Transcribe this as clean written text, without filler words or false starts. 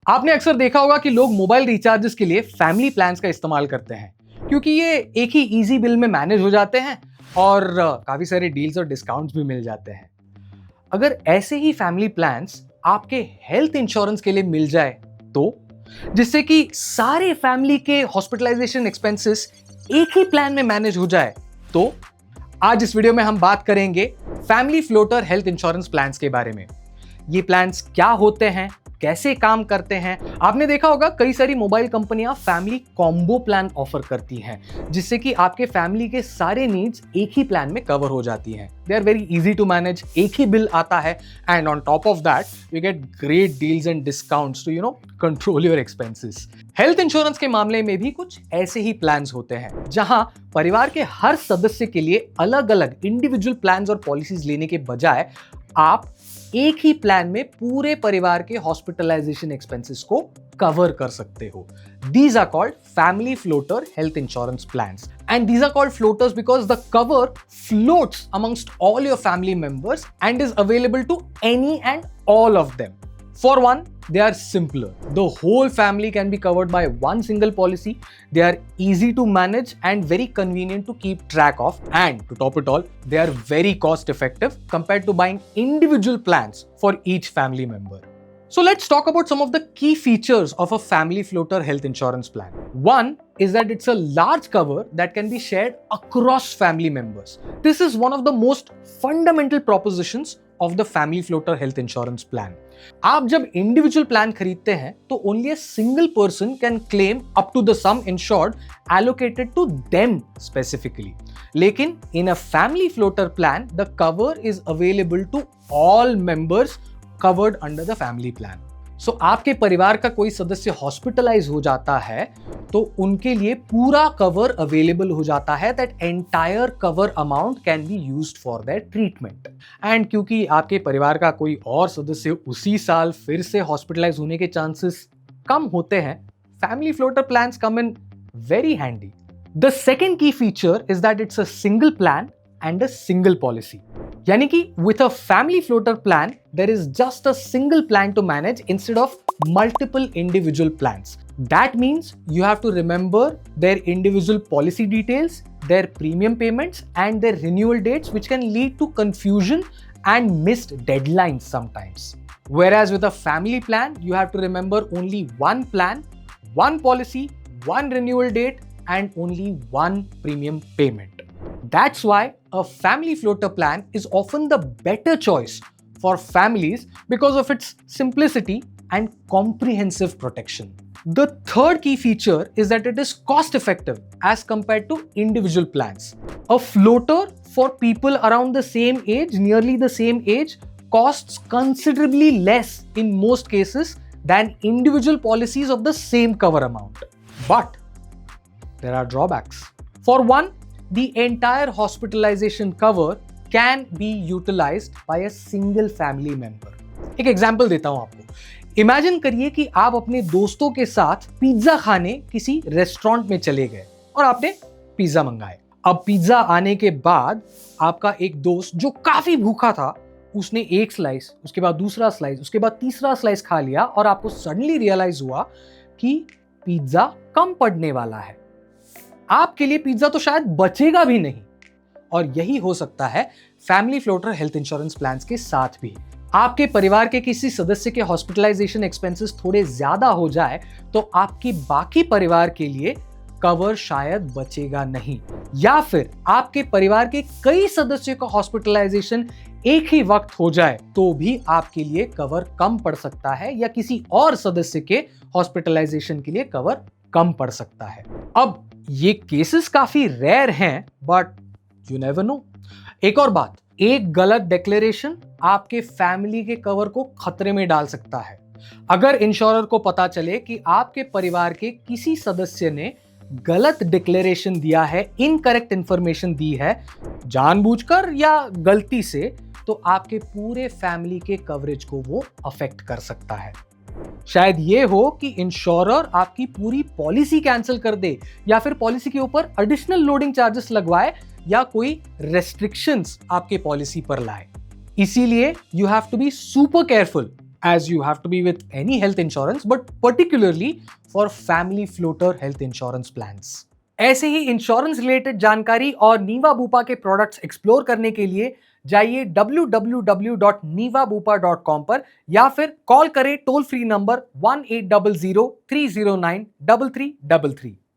आपने अक्सर देखा होगा कि लोग मोबाइल रिचार्जेस के लिए फैमिली प्लान्स का इस्तेमाल करते हैं क्योंकि ये एक ही इजी बिल में मैनेज हो जाते हैं और काफी सारे डील्स और डिस्काउंट्स भी मिल जाते हैं। अगर ऐसे ही फैमिली प्लान्स आपके हेल्थ इंश्योरेंस के लिए मिल जाए तो, जिससे कि सारे फैमिली के हॉस्पिटलाइजेशन एक्सपेंसेस एक ही प्लान में मैनेज हो जाए, तो आज इस वीडियो में हम बात करेंगे family floater health insurance plans के बारे में। ये प्लान्स क्या होते हैं, कैसे काम करते हैं। आपने देखा होगा कई सारी मोबाइल कंपनियां फैमिली कॉम्बो प्लान ऑफर करती हैं, जिससे कि आपके फैमिली के सारे नीड्स एक ही प्लान में कवर हो जाती हैं। They are very easy to manage, एक ही बिल आता है and on top of that you get great deals and discounts to control your expenses. Health insurance के मामले में भी कुछ ऐसे ही प्लान्स होते हैं, जहां परिवार के हर सदस्य के लिए अलग अलग इंडिविजुअल प्लान्स और पॉलिसीज लेने के बजाय आप एक ही प्लान में पूरे परिवार के हॉस्पिटलाइजेशन एक्सपेंसेस को कवर कर सकते हो। These are called family floater health insurance plans, and these are called floaters because the cover floats amongst all your family members and is available to any and all of them. For one, they are simpler. The whole family can be covered by one single policy. They are easy to manage and very convenient to keep track of. And to top it all, they are very cost effective compared to buying individual plans for each family member. So let's talk about some of the key features of a family floater health insurance plan. One is that it's a large cover that can be shared across family members. This is one of the most fundamental propositions of the family floater health insurance plan. आप जब individual plan खरीदते हैं तो only a single person can claim up to the sum insured allocated to them specifically, लेकिन in a family floater plan the cover is available to all members covered under the family plan. So आपके परिवार का कोई सदस्य hospitalise हो जाता है तो उनके लिए पूरा कवर अवेलेबल हो जाता है। That entire cover amount can be used for their treatment. And क्योंकि आपके परिवार का कोई और सदस्य उसी साल फिर से हॉस्पिटलाइज होने के चांसेस कम होते हैं, family floater plans come in very handy. The second key feature is that it's a single plan and a single policy. यानी कि with a family floater plan, there is just a single plan to manage instead of multiple individual plans. That means you have to remember their individual policy details, their premium payments, and their renewal dates, which can lead to confusion and missed deadlines sometimes. Whereas with a family plan, you have to remember only one plan, one policy, one renewal date, and only one premium payment. That's why a family floater plan is often the better choice for families because of its simplicity and comprehensive protection. The third key feature is that it is cost effective as compared to individual plans. A floater for people around the same age, nearly the same age, costs considerably less in most cases than individual policies of the same cover amount. But there are drawbacks. For one, the entire hospitalization cover can be utilized by a single family member. एक example देता हूं आपको। Imagine करिए कि आप अपने दोस्तों के साथ पिज्जा खाने किसी रेस्टोरेंट में चले गए और आपने पिज्जा मंगाए। अब पिज्जा आने के बाद आपका एक दोस्त जो काफी भूखा था, उसने एक स्लाइस, उसके बाद दूसरा स्लाइस, उसके बाद तीसरा स्लाइस खा लिया और आपको सडनली रियलाइज हुआ कि पिज्जा कम पड़ने वाला है। आपके लिए पिज्जा तो शायद बचेगा भी नहीं। और यही हो सकता है family floater health insurance plans के साथ भी। आपके परिवार के किसी सदस्य के हॉस्पिटलाइजेशन एक्सपेंसेस थोड़े ज्यादा हो जाए तो आपकी बाकी परिवार के लिए कवर शायद बचेगा नहीं, या फिर आपके परिवार के कई सदस्यों का हॉस्पिटलाइजेशन एक ही वक्त हो जाए तो भी आपके लिए कवर कम पड़ सकता है, या किसी और सदस्य के हॉस्पिटलाइजेशन के लिए कवर कम पड़ सकता है। अब ये केसेस काफी रेयर हैं, बट यू नेवर नो। एक और बात, एक गलत डिक्लेरेशन आपके फैमिली के कवर को खतरे में डाल सकता है। अगर इंश्योरर को पता चले कि आपके परिवार के किसी सदस्य ने गलत डिक्लेरेशन दिया है, इनकरेक्ट इंफॉर्मेशन दी है, जानबूझकर या गलती से, तो आपके पूरे फैमिली के कवरेज को वो अफेक्ट कर सकता है। शायद ये हो कि इंश्योरर आपकी पूरी पॉलिसी कैंसिल कर दे, या फिर पॉलिसी के ऊपर एडिशनल लोडिंग चार्जेस लगवाए, या कोई रेस्ट्रिक्शंस आपके पॉलिसी पर लाए। इसीलिए you have to be super careful as you have to be with any health insurance, but particularly for family floater health insurance plans. ऐसे ही इंश्योरेंस रिलेटेड जानकारी और नीवा बूपा के प्रोडक्ट्स एक्सप्लोर करने के लिए जाइए www.nivabupa.com पर या फिर कॉल करें टोल फ्री नंबर 1800 309 3333।